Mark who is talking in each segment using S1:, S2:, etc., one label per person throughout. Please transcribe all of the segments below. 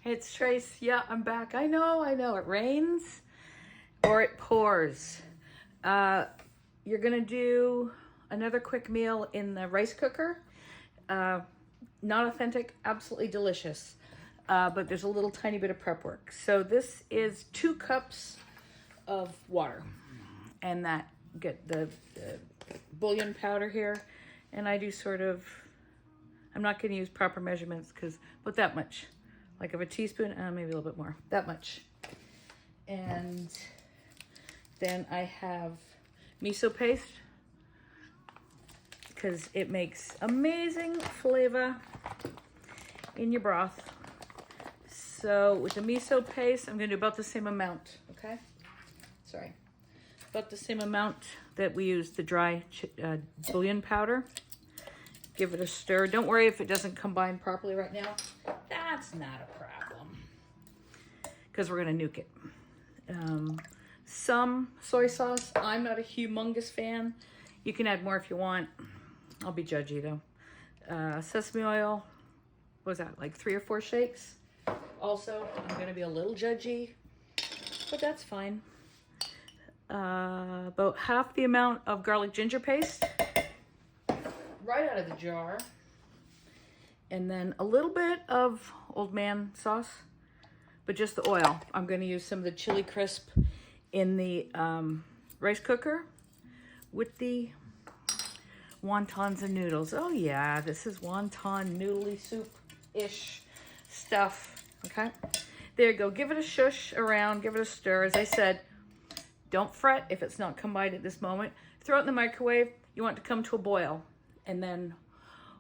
S1: It's Trace. Yeah, I'm back. I know. It rains or it pours. You're gonna do another quick meal in the rice cooker. Not authentic, absolutely delicious. But there's a little tiny bit of prep work. So this is 2 cups of water, and that get the bouillon powder here. And I do sort of, I'm not going to use proper measurements because, but that much, like of a teaspoon, maybe a little bit more, that much. And then I have miso paste because it makes amazing flavor in your broth. So with the miso paste, I'm going to do about the same amount, okay? Sorry. About the same amount that we use the dry bouillon powder. Give it a stir. Don't worry if it doesn't combine properly right now. That's not a problem because we're going to nuke it. Some soy sauce. I'm not a humongous fan. You can add more if you want. I'll be judgy though. Sesame oil. What was that? Like 3 or 4 shakes. Also, I'm going to be a little judgy, but that's fine. About half the amount of garlic ginger paste. Right out of the jar. And then a little bit of Old Man sauce, but just the oil. I'm going to use some of the chili crisp in the rice cooker with the wontons and noodles. Oh yeah, this is wonton noodly soup-ish stuff. Okay, there you go. Give it a shush around, give it a stir. As I said, don't fret if it's not combined at this moment. Throw it in the microwave. You want it to come to a boil. And then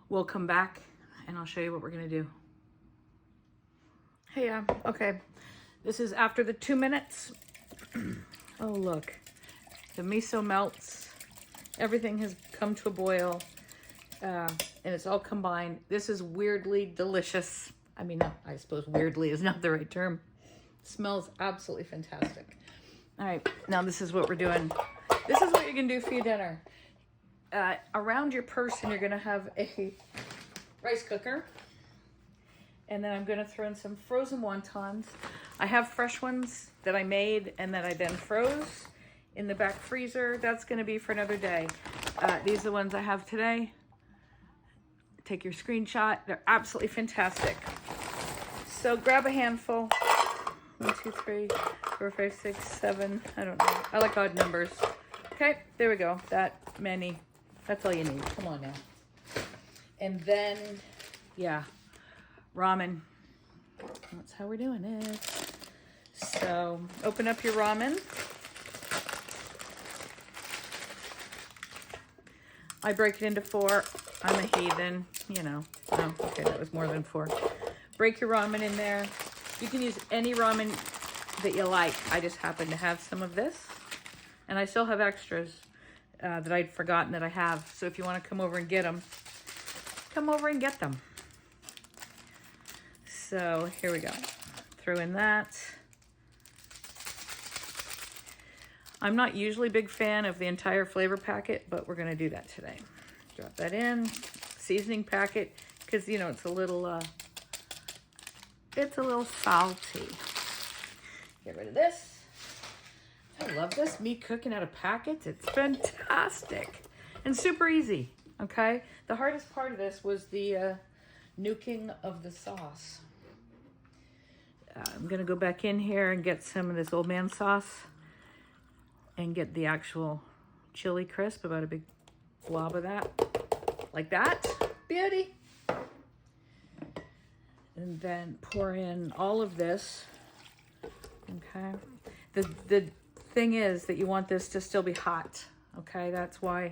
S1: we'll come back and I'll show you what we're gonna do. Hey, okay. This is after the 2 minutes. Oh, look. The miso melts. Everything has come to a boil. And it's all combined. This is weirdly delicious. I mean, I suppose weirdly is not the right term. It smells absolutely fantastic. All right, now this is what we're doing. This is what you're gonna do for your dinner. Around your person, you're gonna have a rice cooker. And then I'm gonna throw in some frozen wontons. I have fresh ones that I made and that I then froze in the back freezer. That's gonna be for another day. These are the ones I have today. Take your screenshot. They're absolutely fantastic. So grab a handful. 1, 2, 3, 4, 5, 6, 7. I don't know. I like odd numbers. Okay, there we go. That many. That's all you need. Come on now. And then, yeah, ramen. That's how we're doing it. So open up your ramen. I break it into 4. I'm a heathen, you know. Oh, okay, that was more than 4. Break your ramen in there. You can use any ramen that you like. I just happen to have some of this. And I still have extras that I'd forgotten that I have. So if you want to come over and get them, come over and get them. So here we go. Throw in that. I'm not usually a big fan of the entire flavor packet, but we're going to do that today. Drop that in. Seasoning packet, because, you know, it's a little salty. Get rid of this. I love this, me cooking out of packets. It's fantastic and super easy, okay? The hardest part of this was the nuking of the sauce. I'm gonna go back in here and get some of this Old Man sauce and get the actual chili crisp, about a big blob of that, like that, beauty. And then pour in all of this, okay? The thing is that you want this to still be hot, okay? That's why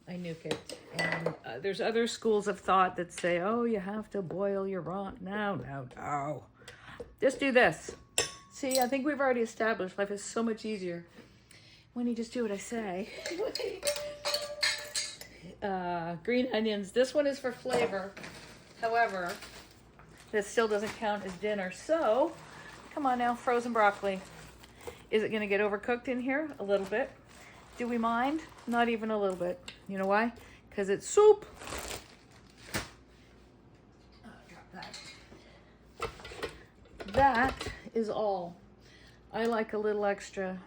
S1: I nuke it. And there's other schools of thought that say, oh, you have to boil your ramen. No. Just do this. See, I think we've already established life is so much easier when you just do what I say. Green onions. This one is for flavor. However, this still doesn't count as dinner. So, come on now, frozen broccoli. Is it going to get overcooked in here? A little bit. Do we mind? Not even a little bit. You know why? Because it's soup. Drop that. that is all. I like a little extra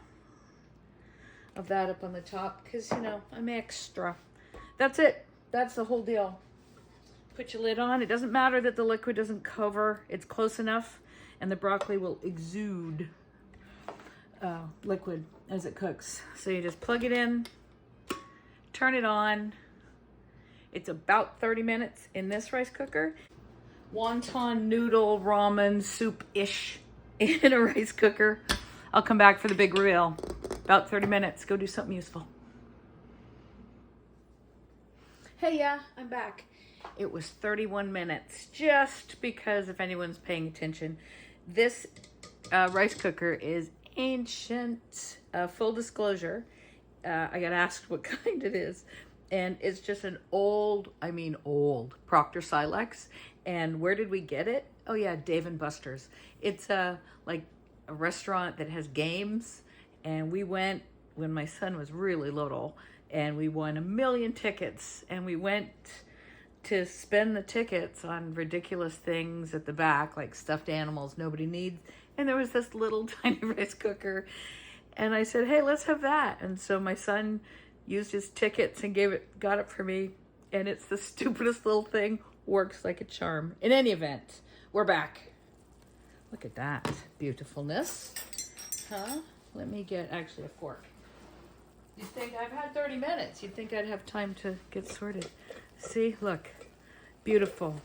S1: of that up on the top because, you know, I'm extra. That's it. That's the whole deal. Put your lid on. It doesn't matter that the liquid doesn't cover. It's close enough, and the broccoli will exude liquid as it cooks. So you just plug it in, turn it on. It's about 30 minutes in this rice cooker. Wonton noodle ramen soup-ish in a rice cooker. I'll come back for the big reveal. About 30 minutes. Go do something useful. Hey, yeah, I'm back. It was 31 minutes, just because if anyone's paying attention, this rice cooker is ancient. Full disclosure, I got asked what kind it is, and it's just an old Proctor Silex. And where did we get it? Oh yeah, Dave & Buster's. It's like a restaurant that has games, and we went when my son was really little, and we won 1 million tickets, and we went to spend the tickets on ridiculous things at the back, like stuffed animals nobody needs. And there was this little tiny rice cooker, and I said, hey, let's have that. And so my son used his tickets and got it for me, and it's the stupidest little thing, works like a charm. In any event, we're back. Look at that beautifulness. Huh? Let me get actually a fork. You'd think I've had 30 minutes. You'd think I'd have time to get sorted. See, look, beautiful.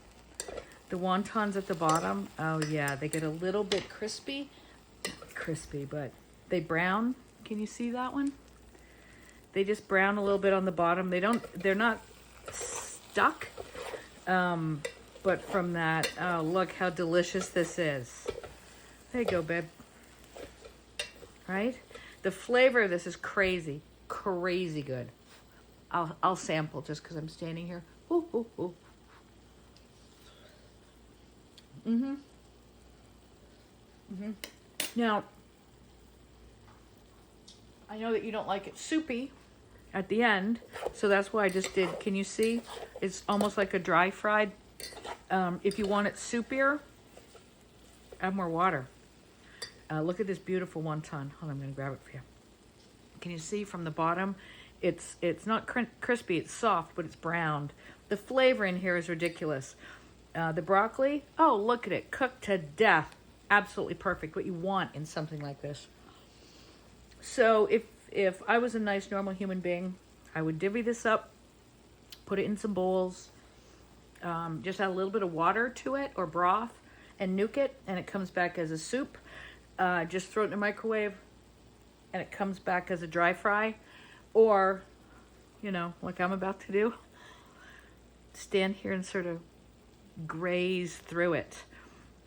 S1: The wontons at the bottom, oh yeah, they get a little bit crispy, but they brown. Can you see that one? They just brown a little bit on the bottom. They're not stuck, but from that, oh, look how delicious this is. There you go, babe. Right? The flavor of this is crazy good. I'll sample just because I'm standing here. Ooh, ooh, ooh. Now, I know that you don't like it soupy at the end, so that's why I just did. Can you see? It's almost like a dry fried. If you want it soupier, add more water. Look at this beautiful wonton. Hold on, I'm going to grab it for you. Can you see from the bottom? It's not crispy, it's soft, but it's browned. The flavor in here is ridiculous. The broccoli, oh, look at it, cooked to death. Absolutely perfect, what you want in something like this. So if I was a nice, normal human being, I would divvy this up, put it in some bowls, just add a little bit of water to it or broth and nuke it, and it comes back as a soup. Just throw it in the microwave, and it comes back as a dry fry. Or, you know, like I'm about to do, stand here and sort of graze through it.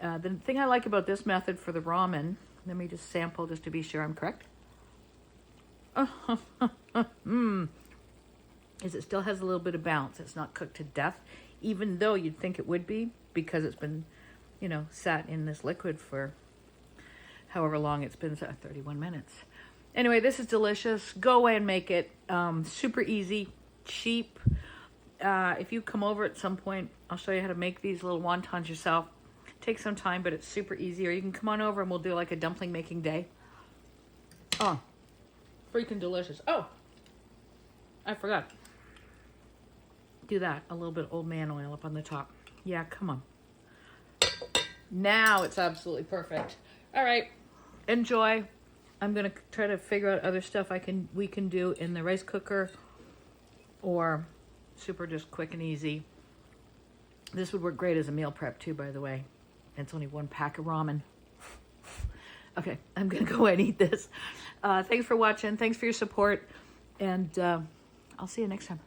S1: The thing I like about this method for the ramen, let me just sample just to be sure I'm correct. Is it still has a little bit of bounce. It's not cooked to death, even though you'd think it would be because it's been, you know, sat in this liquid for however long it's been, 31 minutes. Anyway, this is delicious. Go away and make it. Super easy, cheap. If you come over at some point, I'll show you how to make these little wontons yourself. Takes some time, but it's super easy. Or you can come on over and we'll do like a dumpling making day. Oh, freaking delicious. Oh, I forgot. Do that. A little bit of old man oil up on the top. Yeah, come on. Now it's absolutely perfect. All right, enjoy. I'm gonna try to figure out other stuff we can do in the rice cooker, or super just quick and easy. This would work great as a meal prep too, by the way. It's only 1 pack of ramen. Okay, I'm gonna go ahead and eat this. Thanks for watching. Thanks for your support, and I'll see you next time.